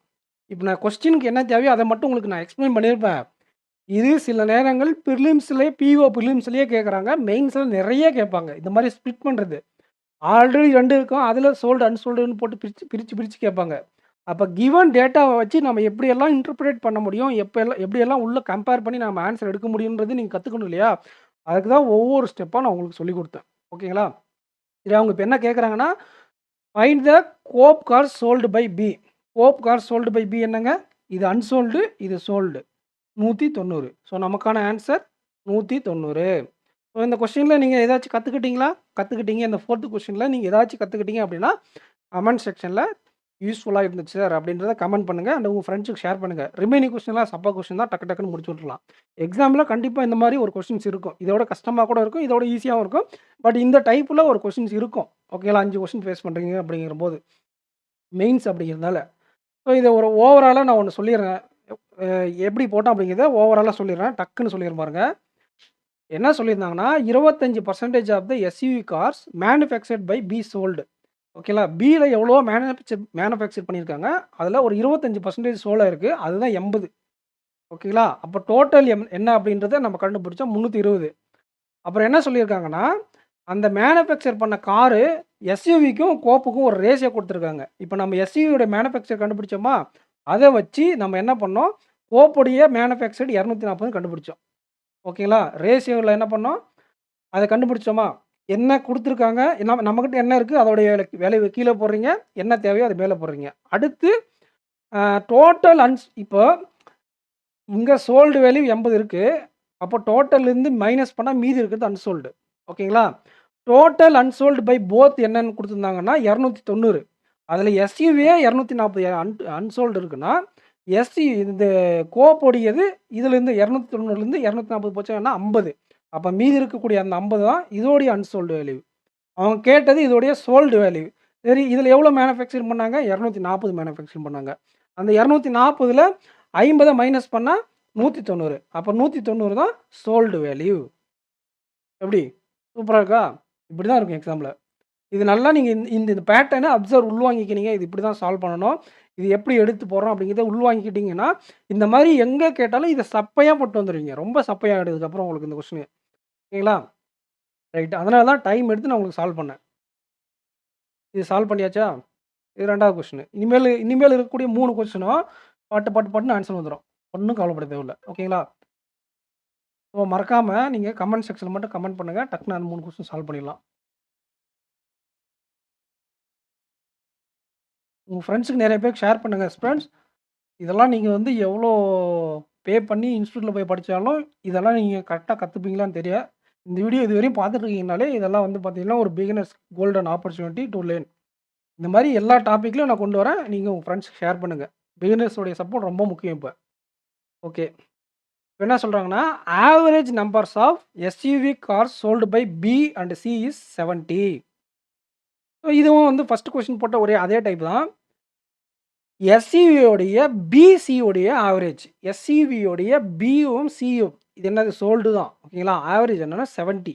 Speaker 1: இப்போ நான் கொஸ்டினுக்கு என்ன தேவையோ அத மட்டும் உங்களுக்கு நான் எக்ஸ்ப்ளைன் பண்ணியிருப்பேன். இது சில நேரங்கள் பிரிலிம்ஸ்லயே பிஓ பிரிலிம்ஸ்லயே கேட்குறாங்க. மெயின்ஸ்ல நெறைய கேட்பாங்க. இந்த மாரி ஸ்ப்ளிட் பண்றது. ஆல்ரெடி 2 இருக்கும். அதில சோல்டு, அன்சோல்டுன்னு போட்டு பிரிச்சு கேட்பாங்க. அப்ப கிவன் டேட்டாவ வச்சு நம்ம எப்படியெல்லாம் இன்டர்பிரேட் பண்ண முடியும், எப்படியெல்லாம் உள்ள கம்பேர் பண்ணி நம்ம ஆன்ஸர் எடுக்க முடியும்ன்றது நீங்க கத்துக்கணும் இல்லையா? அதுக்கு தான் ஒவ்வொரு ஸ்டெப்பா நான் உங்களுக்கு சொல்லிக் குடுத்தேன். ஓகேங்களா? சரி அவங்க இப்ப என்ன கேட்குறாங்கன்னா, find the coupe car sold by B. Coupe car sold by B என்னங்க? இது அன்சோல்டு, இது சோல்டு. 190. ஸோ நமக்கான ஆன்ஸர் 190. ஸோ இந்த கொஸ்டின்ல நீங்க ஏதாச்சும் கத்துக்கிட்டீங்களா? கத்துக்கிட்டீங்க. இந்த 4த் கொஸ்டின்ல நீங்க ஏதாச்சும் கத்துக்கிட்டீங்க அப்படின்னா, கமெண்ட் செக்ஷன்ல யூஸ்ஃபுல்லா இருந்துச்சு சார் அப்படின்றத கமெண்ட் பண்ணுங்க. அண்ட் உங்க ஃப்ரெண்ட்ஸ்க்கு ஷேர் பண்ணுங்க. ரிமைனிங் கொஸ்டின்லாம் சப்பா கொஸ்டின் தான் டக்கு டக்குன்னு முடிச்சு விட்டுறலாம். எக்ஸாம்ல கண்டிப்பா இந்த மாரி ஒரு கொஸ்டின்ஸ் இருக்கும். இதோட கஷ்டமா கூட இருக்கும். இதோட ஈஸியாவும் இருக்கும். பட் இந்த டைப்ல ஒரு கொஸ்டின்ஸ் இருக்கும். ஓகேங்களா? 5 கொஸ்டின் ஃபேஸ் பண்றீங்க அப்படிங்கிறபோது. மெயின்ஸ் அப்படிங்கிறதுனால. ஸோ இத ஒரு ஓவராலா நான் ஒண்ணு சொல்லிர்றேன். எப்படி போட்டோம் அப்படிங்கிறத ஓவராலா சொல்லிர்றேன். டக்குன்னு சொல்லிர்றேன் பாருங்க. என்ன சொல்லியிருந்தாங்கன்னா, 25% of the SUV cars manufactured by B sold. ஓகேங்களா? பில எவ்வளவோ மேனுஃபேக்சர் பண்ணியிருக்காங்க. அதில ஒரு 25% சோல்ட் ஆயிருக்கு. அதுதான் 80. ஓகேங்களா? அப்போ டோட்டல் என்ன அப்படின்றத நம்ம கண்டுபிடிச்சோம் 320. அப்புறம் என்ன சொல்லியிருக்காங்கன்னா, அந்த மேனுஃபேக்சர் பண்ண காரு எஸ்யூவிக்கும், கோப்புக்கும் ஒரு ரேஷியோ குடுத்துருக்காங்க. இப்போ நம்ம எஸ்யூவியோட மேனுஃபேக்சர் கண்டுபிடிச்சோமா, அத வச்சு நம்ம என்ன பண்ணோம், கோப்புடைய மேனுஃபேக்சர்ட் 240 கண்டுபிடிச்சோம். ஓகேங்களா? ரேஷியோல என்ன பண்ணோம், அத கண்டுபிடிச்சோமா, என்ன குடுத்துருக்காங்க, நம்மகிட்ட என்ன இருக்கு, அதோடைய வேல்யூவ கீழ போடுறீங்க. என்ன தேவையோ அது மேல போடுறீங்க. அடுத்து டோட்டல் இப்போ இங்க சோல்டு வேல்யூ 80 இருக்கு. அப்போ டோட்டல்லேருந்து மைனஸ் பண்ணா மீதி இருக்கிறது அன்சோல்டு. ஓகேங்களா? டோட்டல் அன்சோல்டு பை போத் என்னன்னு குடுத்துருந்தாங்கன்னா 290. அதில எஸ்யூவியே 240 அன்சோல்டு இருக்குன்னா, இந்த கோப்புடையது இதிலேருந்து 290லேருந்து 240 போச்சுன்னா 50. அப்ப மீதி இருக்கக்கூடிய அந்த 50 தான் இதோடைய அன்சோல்டு வேல்யூ. அவங்க கேட்டது இதோடைய சோல்டு வேல்யூ. சரி இதில எவ்வளோ மேனுஃபேக்சர் பண்ணாங்க? 240 மேனுஃபேக்சர் பண்ணாங்க. அந்த 240ல 50 மைனஸ் பண்ணா 190. அப்ப 190 தான் சோல்டு வேல்யூ. எப்படி? சூப்பரா இருக்கா? இப்படி தான் இருக்கும் எக்ஸாம்ல. இது நல்லா நீங்க இந்த பேட்டர்ன அப்சர்வ் உள்வாங்கிக்கினீங்க. இது இப்படி தான் சால்வ் பண்ணணும். இது எப்படி எடுத்து போடுறோம் அப்படிங்கிறத உள்வாங்கிக்கிட்டீங்கன்னா, இந்த மாரி எங்க கேட்டாலும் இத சப்பையா போட்டு வந்துருவீங்க. ரொம்ப சப்பையா ஆயிடுதுக்கப்புறம் உங்களுக்கு இந்த கொஸ்டின். ஓகேங்களா? ரைட். அதனால தான் டைம் எடுத்து நான் உங்களுக்கு சால்வ் பண்ணேன். இது சால்வ் பண்ணியாச்சா? இது 2வது கொஸ்டின். இனிமேல் இருக்கக்கூடிய 3 கொஸ்டினும் பட்டுன்னு ஆன்சர் வந்துரும். ஒண்ணும் கவலைப்பட தேவையில்ல. ஓகேங்களா? ஸோ மறக்காம நீங்க கமெண்ட் செக்ஷன்ல மட்டும் கமெண்ட் பண்ணுங்க. டக்குனு அந்த 3 கொஸ்டின் சால்வ் பண்ணிடலாம். உங்க ஃப்ரெண்ட்ஸ்க்கு நெறைய பேருக்கு ஷேர் பண்ணுங்க ஃப்ரெண்ட்ஸ். இதெல்லாம் நீங்க வந்து எவ்வளோ பே பண்ணி இன்ஸ்டிடியூட்ல போய் படிச்சாலும், இதெல்லாம் நீங்க கரெக்ட்டா கத்துப்பீங்களான்னு தெரியாது. இந்த வீடியோ இதுவரையும் பார்த்துட்டு இருக்கீங்கனாலே, இதெல்லாம் வந்து பார்த்தீங்கன்னா, ஒரு beginners golden opportunity to learn. இந்த மாரி எல்லா டாபிக்லயும் நான் கொண்டு வரேன். நீங்க உங்க ஃப்ரெண்ட்ஸ்க்கு ஷேர் பண்ணுங்க. பிகினர்ஸ் உடைய சப்போர்ட் ரொம்ப முக்கியம் இப்ப. ஓகே. இப்ப என்ன சொல்றாங்கன்னா, average numbers of SUV cars sold by B and C is 70. So இதுவும் வந்து ஃபர்ஸ்ட் கொஸ்டின் போட்ட அதே டைப் தான். எஸ்யூவியோடைய பிசியோடைய ஆவரேஜ். எஸ்யூவியோடைய பியும், சியும் இது என்னது சோல்டு தான். ஓகேங்களா? ஆவரேஜ் என்னன்னா 70.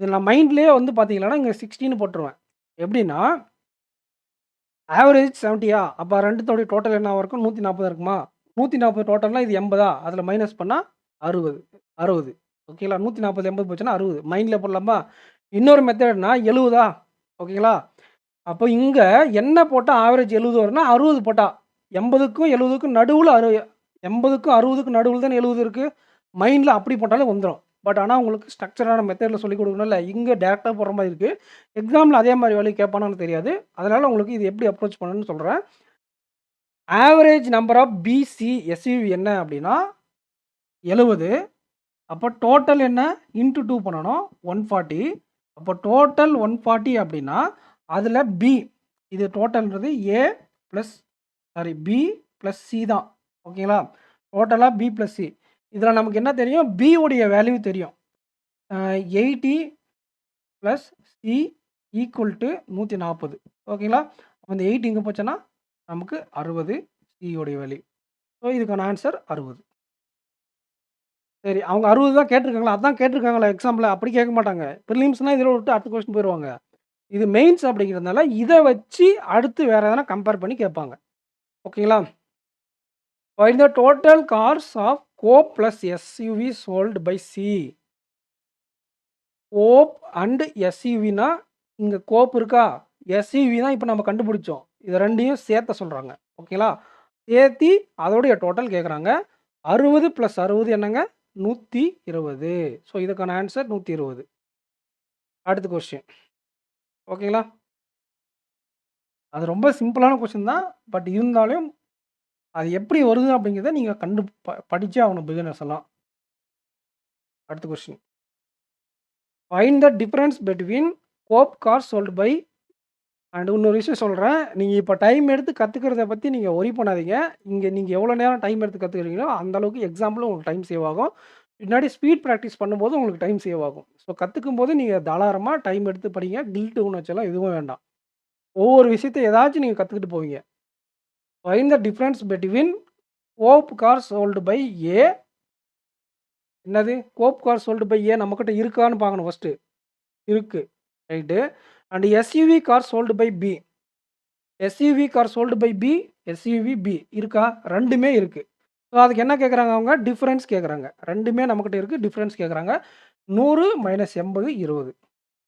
Speaker 1: இது நான் மைண்ட்லயே வந்து பார்த்தீங்கன்னா, இங்க 16ன்னு போட்டுருவேன். எப்படின்னா, ஆவரேஜ் 70யா? அப்ப 2த்தோட டோட்டல் என்னவா இருக்கும்? 140 இருக்குமா? 140 டோட்டல்னா இது 80ஆ? அதில மைனஸ் பண்ணா 60. 60. ஓகேங்களா? 140 80 போச்சுன்னா 60. மைண்ட்ல போடலாமா? இன்னொரு மெத்தட்னா 70ஆ? ஓகேங்களா? அப்போ இங்க என்ன போட்டா ஆவரேஜ் 70 வரும்னா, 60 போட்டா. 80க்கும் 70க்கும் நடுவுல 80க்கும் 60க்கும் நடுவுல தானே 70 இருக்கு. மைண்ட்ல அப்படி போட்டாலே வந்துரும். பட் ஆனா உங்களுக்கு ஸ்ட்ரக்சரான மெத்தட்ல சொல்லிக் குடுக்கணும்ல. இங்க டைரக்ட்டா போடுற மாரி இருக்கு. எக்ஸாம்ல அதே மாரி வேல்யூ கேட்பானான்னு தெரியாது. அதனால உங்களுக்கு இது எப்படி அப்ரோச் பண்ணணும்னு சொல்றேன். Average number of BC SUV என்ன அப்படின்னா 70. அப்போ டோட்டல் என்ன? இன்டு 2 பண்ணணும். 140. அப்போ டோட்டல் 140 அப்படின்னா, அதில பி இது டோட்டல்ன்றது பி பிளஸ் சி தான். ஓகேங்களா? டோட்டலா பி பிளஸ் சி. இதில நமக்கு என்ன தெரியும்? பி உடைய வேல்யூ தெரியும். 80 பிளஸ் சி ஈக்குவல் டூ 140. ஓகேங்களா? அப்ப இந்த 8 இங்க போச்சுன்னா, நமக்கு 60 சி உடைய வேல்யூ. ஸோ இதுக்கான ஆன்சர் 60. சரி. அவங்க 60 தான் கேட்டிருக்காங்களா? அதான் கேட்டிருக்காங்களா எக்ஸாம்ல? அப்படி கேட்க மாட்டாங்க. பிரிலிம்ஸ்னா இதில விட்டு அடுத்த கொஸ்டின் போயிருவாங்க. இது மெயின்ஸ் அப்படிங்கிறதுனால, இத வச்சு அடுத்து வேற எதனா கம்பேர் பண்ணி கேட்பாங்க. ஓகேங்களா? Find the total cars of coupe plus SUV sold by C. Coupe and எஸ்யூவினா இங்கே கோப் இருக்கா, எஸ்யூவி தான் இப்போ நம்ம கண்டுபிடிச்சோம். இது ரெண்டையும் சேர்த்த சொல்கிறாங்க. ஓகேங்களா, சேர்த்தி அதோடைய டோட்டல் கேட்குறாங்க. 60 + 60 என்னங்க, 120. ஸோ இதுக்கான ஆன்சர் 120. அடுத்த கொஸ்டின். ஓகேங்களா, அது ரொம்ப சிம்பிளான கொஸ்டின் தான். பட் இருந்தாலும் அது எப்படி வருது அப்படிங்கிறத நீங்கள் படிச்சே ஆகணும் பிகினர்ஸ் எல்லாம். அடுத்த question. Find the difference between coupe car sold by. And இன்னொரு விஷயம் சொல்கிறேன், நீங்கள் இப்போ டைம் எடுத்து கற்றுக்கிறத பற்றி நீங்கள் ஒரி பண்ணாதீங்க. இங்கே நீங்கள் எவ்வளோ நேரம் டைம் எடுத்து கற்றுக்கிறீங்களோ அந்தளவுக்கு எக்ஸாம்பிளும் உங்களுக்கு டைம் சேவ் ஆகும். பின்னாடி ஸ்பீட் ப்ராக்டிஸ் பண்ணும்போது உங்களுக்கு டைம் சேவ் ஆகும். ஸோ கற்றுக்கும் போது நீங்கள் தாராளமாக டைம் எடுத்து படிங்க. கில்ட்டு உணர்ச்சியெல்லாம் எதுவும் வேண்டாம். ஒவ்வொரு விஷயத்தை ஏதாச்சும் நீங்கள் கற்றுக்கிட்டு போவீங்க. Find the difference between coupe car sold by A. என்னது, coupe car sold by A நம்மக்கிட்ட இருக்கான்னு பார்க்கணும் ஃபஸ்ட்டு. இருக்குது, right. And SUV car sold by B. SUV car sold by B, SUV B இருக்கா, ரெண்டுமே இருக்குது. ஸோ அதுக்கு என்ன கேட்குறாங்க அவங்க, டிஃப்ரென்ஸ் கேட்குறாங்க. ரெண்டுமே நம்மக்கிட்ட இருக்குது, டிஃப்ரென்ஸ் கேட்குறாங்க. 100 - 80 20.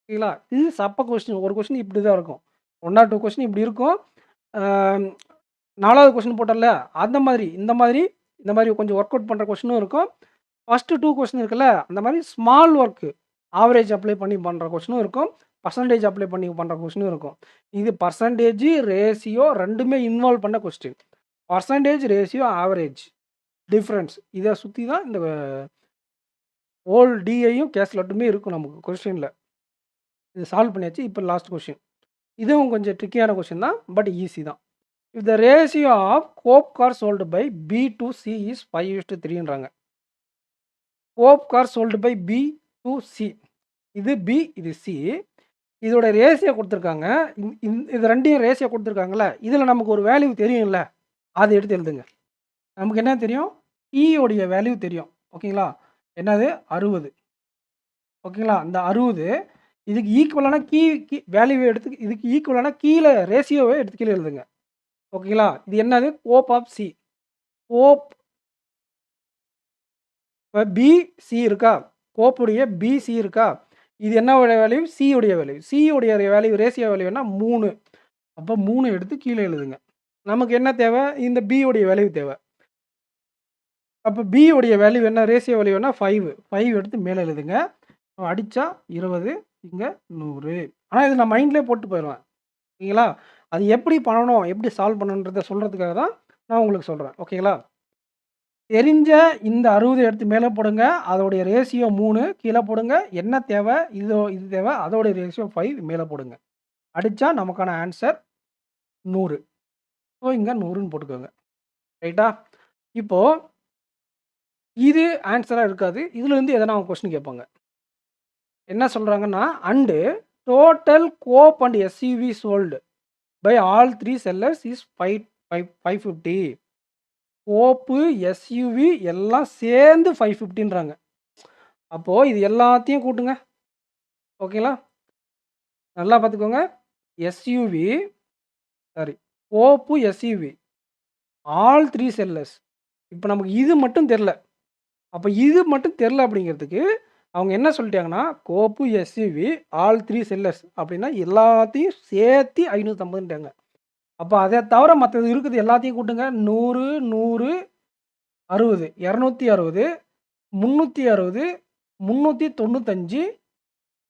Speaker 1: ஓகேங்களா, இது சப்ப கொஸ்டின். ஒரு கொஸ்டின் இப்படி தான் இருக்கும், 1 or 2 கொஸ்டின் இப்படி இருக்கும். 4வது கொஸ்டின் போட்டல அந்த மாதிரி இந்த மாதிரி கொஞ்சம் ஒர்க் அவுட் பண்ணுற கொஸ்டினும் இருக்கும். ஃபஸ்ட்டு 2 கொஸ்டின் இருக்குல்ல, அந்த மாதிரி ஸ்மால் ஒர்க்கு ஆவரேஜ் அப்ளை பண்ணி பண்ணுற கொஸ்டினும் இருக்கும், பர்சன்டேஜ் அப்ளை பண்ணி பண்ணுற கொஸ்டினும் இருக்கும். இது பர்சன்டேஜ் ரேஷியோ ரெண்டுமே இன்வால்வ் பண்ண question. Percentage, ratio, average, difference இதை சுற்றி தான் இந்த ஹோல் டிஐயும் கேஸ்லெட்டுமே இருக்கும் நமக்கு கொஸ்டினில். இது சால்வ் பண்ணியாச்சு. இப்போ லாஸ்ட் கொஸ்டின். இதுவும் கொஞ்சம் ட்ரிக்கியான கொஸ்டின் தான், பட் ஈஸி தான். If the ratio of coupe car sold by B to C is 5:3ன்றாங்க. Coupe car sold by B to C, இது பி, இது சி. இதோட ரேஷியோ கொடுத்துருக்காங்க. இது ரெண்டையும் ரேஷியோ கொடுத்துருக்காங்களே, இதில் நமக்கு ஒரு வேல்யூ தெரியும்ல, அதை எடுத்து எழுதுங்க. நமக்கு என்ன தெரியும், ஈயோடைய வேல்யூ தெரியும். ஓகேங்களா, என்னது 60. ஓகேங்களா, அந்த 60 இதுக்கு ஈக்குவலான கீ வேல்யூவை எடுத்து, இதுக்கு ஈக்குவலான கீழே ரேஷியோவை எடுத்து கீழே எழுதுங்க. ஓகேங்களா, இது என்னது, கோப் ஆஃப் சி. கோப் இப்போ பிசி இருக்கா, கோப்புடைய பிசி இருக்கா, இது என்னோட வேல்யூ, சியுடைய வேல்யூ. சியுடைய வேல்யூ ரேஷியோ வேல்யூனா 3. அப்போ 3 எடுத்து கீழே எழுதுங்க. நமக்கு என்ன தேவை, இந்த பியோடைய வேல்யூ தேவை. அப்போ பியோடைய வேல்யூ என்ன, ரேஷியோ வேல்யூ என்ன 5 எடுத்து மேலே எழுதுங்க. அடித்தா 20, இங்கே 100. ஆனால் இது நான் மைண்ட்லேயே போட்டு போயிடுவேன். ஓகேங்களா, அது எப்படி பண்ணணும், எப்படி சால்வ் பண்ணணுன்றதை சொல்கிறதுக்காக தான் நான் உங்களுக்கு சொல்கிறேன். ஓகேங்களா, தெரிஞ்ச இந்த 60 எடுத்து மேலே போடுங்க, அதோடைய ரேஷியோ 3 கீழே போடுங்க. என்ன தேவை, இது தேவை, அதோடைய ரேஷியோ 5 மேலே போடுங்க. அடித்தா நமக்கான ஆன்சர் 100. ஸோ இங்கே 100ன்னு போட்டுக்கோங்க. ரைட்டா, இப்போது இது ஆன்சராக இருக்காது, இதுலேருந்து எதனா அவங்க கொஸ்டின் கேட்பாங்க. என்ன சொல்கிறாங்கன்னா, and total coupe and SUV sold by all 3 sellers is 550. Coupe, SUV எல்லாம் சேர்ந்து 550ன்றாங்க. அப்போது இது எல்லாத்தையும் கூட்டுங்க. ஓகேங்களா, நல்லா பார்த்துக்கோங்க. எஸ்யூவி சாரி கோப்பு, எஸ்யூவி ஆல் 3 செல்லர்ஸ். இப்போ நமக்கு இது மட்டும் தெரில. அப்போ இது மட்டும் தெரில அப்படிங்கிறதுக்கு அவங்க என்ன சொல்லிட்டாங்கன்னா, கோப்பு, எஸ்யூவி ஆல் 3 செல்லர்ஸ் அப்படின்னா எல்லாத்தையும் சேர்த்து 550ன்ட்டாங்க. அப்போ அதை தவிர மற்றது இருக்குது எல்லாத்தையும் கூட்டுங்க. 100 100 60 260 360 395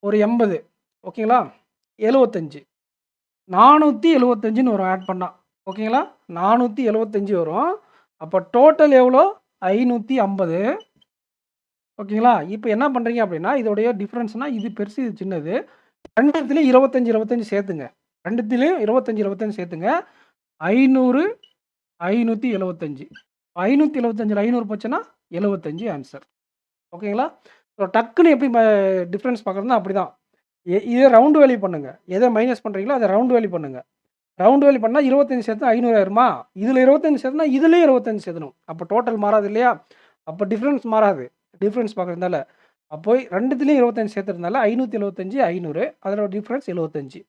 Speaker 1: ஒரு 80. ஓகேங்களா, 75 475ன்னு வரும் ஆட் பண்ணால். ஓகேங்களா, 475 வரும். அப்போ டோட்டல் எவ்வளோ, 550. ஓகேங்களா, இப்போ என்ன பண்ணுறீங்க அப்படின்னா, இதோடைய டிஃப்ரென்ஸ்னால் இது பெருசு, இது சின்னது. ரெண்டுத்துலேயும் 25 சேர்த்துங்க. ரெண்டுத்துலேயும் 25 சேர்த்துங்க. 500 575. 575ல் 500 போச்சுன்னா 75 ஆன்சர். ஓகேங்களா, ஸோ டக்குன்னு எப்படி டிஃப்ரென்ஸ் பார்க்குறதுனா அப்படி தான். இதை ரவுண்டு வேல்யூ பண்ணுங்கள். எதை மைனஸ் பண்ணுறீங்களோ அதை ரவுண்டு வேல்யூ பண்ணுங்கள். ரவுண்டு வேல்யூ பண்ணால் 25 சேர்த்தா 500 ஆயிருமா, இதில் 25 சேர்த்துனா இதுலேயும் 25 சேர்த்தணும். அப்போ டோட்டல் மாறாது இல்லையா, அப்போ டிஃப்ரென்ஸ் மாறாது. டிஃப்ரென்ஸ் பார்க்குறதுனால அப்போ ரெண்டுத்துலேயும் 25 சேர்த்துறதுனால 575 500, அதோட டிஃப்ரென்ஸ் 75.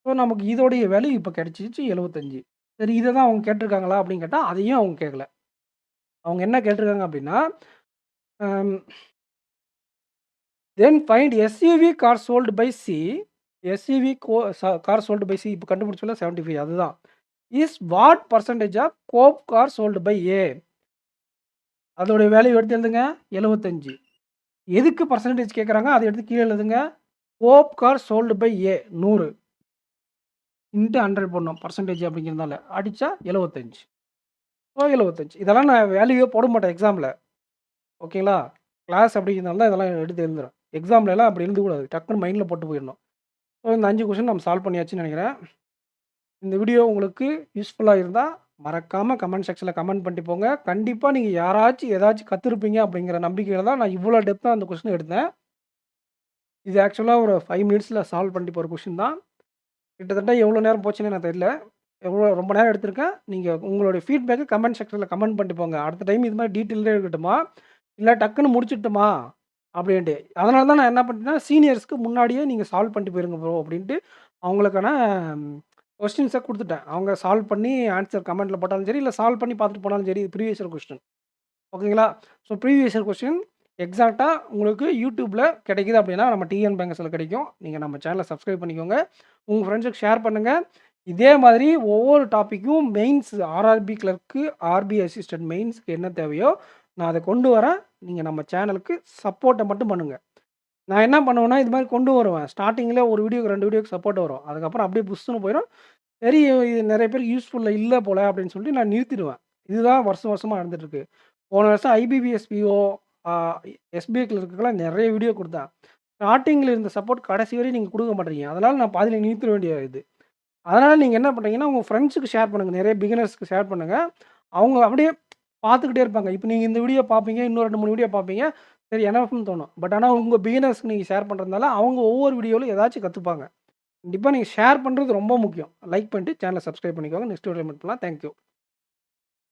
Speaker 1: ஸோ நமக்கு இதோடைய வேல்யூ இப்போ கிடச்சிச்சு 75. சரி, இதை தான் அவங்க கேட்டிருக்காங்களா அப்படின்னு கேட்டால் அதையும் அவங்க கேட்கல. அவங்க என்ன கேட்டிருக்காங்க அப்படின்னா, um then find SUV car sold by C. SUV car sold by C இப்போ கண்டுபிடிச்சோம்ல 75 அதுதான். Is what percentage of coupe car sold by A? அதோடைய வேல்யூ எடுத்து எழுதுங்க 75. எதுக்கு பெர்சன்டேஜ் கேட்குறாங்க அதை எடுத்து கீழே எழுதுங்க. Coupe car sold by A 100 into 100 பண்ணணும் பெர்சன்டேஜ் அப்படிங்கிறதுனால அடித்தா 75. ஸோ 75 இதெல்லாம் நான் வேல்யூவே போட மாட்டேன் எக்ஸாமில். ஓகேங்களா? கிளாஸ் அப்படிங்கிறதுனால தான் இதெல்லாம் எடுத்து எழுதுறேன். எக்ஸாம்லலாம் அப்படி எழுதக்கூடாது. டக்குன்னு மைண்டில் போட்டு போயிடணும். ஸோ இந்த 5 கொஸ்டின் நம்ம சால்வ் பண்ணியாச்சுன்னு நினைக்கிறேன். இந்த வீடியோ உங்களுக்கு யூஸ்ஃபுல்லாக இருந்தால் மறக்காமல் கமெண்ட் செக்ஷனில் கமெண்ட் பண்ணிட்டு போங்க. கண்டிப்பாக நீங்கள் யாராச்சும் ஏதாச்சும் கற்றுருப்பீங்க அப்படிங்கிற நம்பிக்கையில் தான் நான் இவ்வளோ டெப்த்தாக அந்த கொஸ்டின் எடுத்தேன். இது ஆக்சுவலாக ஒரு 5 மினிட்ஸில் சால்வ் பண்ணிட்டு போகிற கொஸ்டின் தான். கிட்டத்தட்ட எவ்வளோ நேரம் போச்சுன்னு எனக்கு தெரியல. ரொம்ப நேரம் எடுத்திருக்கேன். நீங்கள் உங்களுடைய ஃபீட்பேக்கை கமெண்ட் செக்ஷனில் கமெண்ட் பண்ணிட்டு போங்க. அடுத்த டைம் இது மாதிரி டீட்டெயில்டே இருக்கட்டுமா, இல்லை டக்குன்னு முடிச்சுட்டுமா அப்படின்ட்டு. அதனால தான் நான் என்ன பண்ணிட்டேன்னா, சீனியர்ஸ்க்கு முன்னாடியே நீங்கள் சால்வ் பண்ணிட்டு போயிருங்க ப்ரோ அப்படின்ட்டு அவங்களுக்கான கொஸ்டின்ஸை கொடுத்துட்டேன். அவங்க சால்வ் பண்ணி ஆன்சர் கமெண்ட்டில் போட்டாலும் சரி, இல்லை சால்வ் பண்ணி பார்த்துட்டு போனாலும் சரி, இது ப்ரீவியஸ் இயர் கொஸ்டின். ஓகேங்களா? ஸோ ப்ரீவியஸ் இயர் கொஸ்டின் எக்ஸாக்ட்டாக உங்களுக்கு யூடியூப்பில் கிடைக்குது அப்படின்னா நம்ம டிஎன் பேங்கஸில் கிடைக்கும். நீங்கள் நம்ம சேனலை சப்ஸ்கிரைப் பண்ணிக்கோங்க. உங்கள் ஃப்ரெண்ட்ஸுக்கு ஷேர் பண்ணுங்கள். இதே மாதிரி ஒவ்வொரு டாப்பிக்கும் mains RRB clerk, RB assistant மெயின்ஸ்க்கு என்ன தேவையோ நான் அதை கொண்டு வரேன். நீங்கள் நம்ம சேனலுக்கு சப்போர்ட்டை மட்டும் பண்ணுங்கள். நான் என்ன பண்ணுவேன்னா, இது மாதிரி கொண்டு வருவேன். ஸ்டார்ட்டிங்கில் ஒரு வீடியோக்கு 2 வீடியோக்கு சப்போர்ட் வரும். அதுக்கப்புறம் அப்படியே புஷ்ஷுன்னு போயிடும். சரி இது நிறைய பேருக்கு யூஸ்ஃபுல்லாக இல்லை போல அப்படின்னு சொல்லிட்டு நான் நிறுத்திடுவேன். இதுதான் வருஷம் வருஷமாக நடந்துட்டுருக்கு. போன வருஷம் ஐபிபிஎஸ் பிஓ, எஸ்பிஐ கிளர்க்குலாம் நிறைய வீடியோ கொடுத்தேன். ஸ்டார்ட்டிங்கில் இருந்த சப்போர்ட் கடைசி வரையும் நீங்கள் கொடுக்க மாட்டேறீங்க. அதனால் நான் பாதியில் நிறுத்திட வேண்டிய இது. அதனால் நீங்கள் என்ன பண்ணுறீங்கன்னா, உங்கள் ஃப்ரெண்ட்ஸுக்கு ஷேர் பண்ணுங்கள். நிறைய பிகினர்ஸ்க்கு ஷேர் பண்ணுங்கள். அவங்க அப்படியே பார்த்துக்கிட்டே இருப்பாங்க. இப்போ நீங்கள் இந்த வீடியோ பார்ப்பீங்க, இன்னும் 2, 3 வீடியோ பார்ப்பீங்க. சரி எனஃப்னு தோணும். பட் ஆனால் உங்கள் பிகினர்ஸ்க்கு நீங்கள் ஷேர் பண்ணுறதுனால அவங்க ஒவ்வொரு வீடியோவிலும் ஏதாச்சும் கற்றுப்பாங்க. கண்டிப்பாக நீங்கள் ஷேர் பண்ணுறது ரொம்ப முக்கியம். லைக் பண்ணிட்டு சேனலை சப்ஸ்கிரைப் பண்ணிக்கோங்க. நெக்ஸ்ட் வீடியோவில் மீட் பண்ணலாம். Thank you.